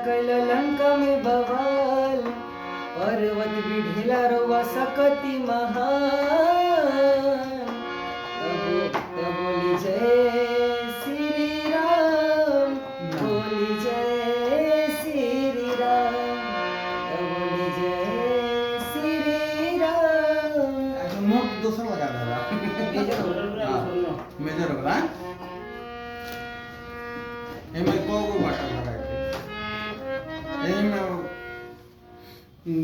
कैल लंका में बवाल, पर्वत विढेला रोवा सकती महान। तब बोली जय श्री राम, बोली जय श्री राम, तब बोली जय श्री राम। এখন মুখ দোষর লাগা দাদা মেজর वाला एमे कोगो बाटा लगा के एमे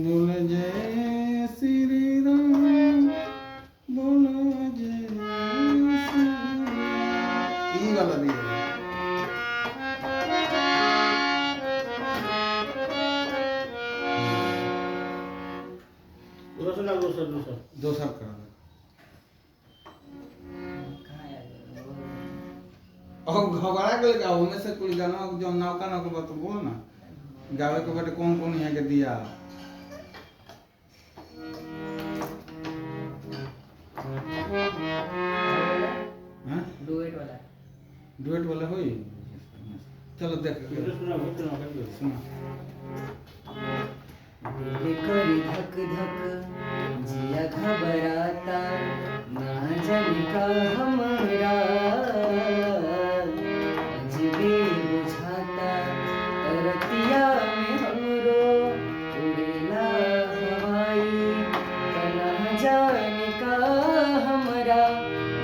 बोले जय श्री राम, बोलो जय श्री राम, ई वाला दिए दोसर करा और घबरा गए का उनमें से कुछ गाना जो नौका नौका बात बोलो ना गावे के बाटे कौन कौन यहाँ के दिया हाँ डुएट वाला होई चलो देख सुना दिल करी धक धक जिया घबराता, ना जाने का हमरा अजबे बुझाता। तरतिया में हमरो उड़ेला हवाई, ना जाने का हमरा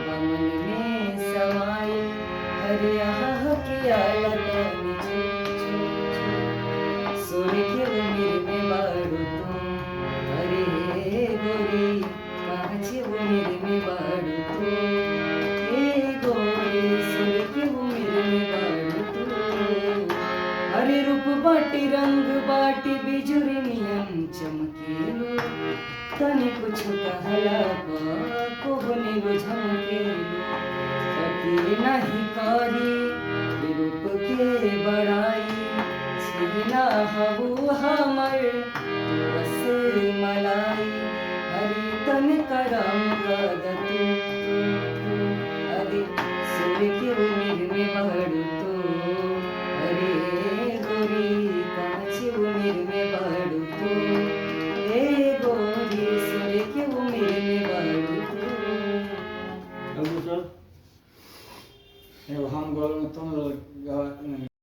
मन में समाई। अरे यहाँ किया लतानी सोरे के उम्र में बाड़ू तुम, अरे गोरी कहाँ छे उम्र में बाड़ू तुम, हे गोरी सोरे के उम्र में बाड़ू तुम। अरे रूप बाटी रंग बाटी बिजुरी नियन चमकेलो, तनी कुछ कहला को बनेलो झमकेलो। फकीर नहीं करी रूप के बड़ाई, छीना हबू हमर रस मलाई। हरि तन करम कदतू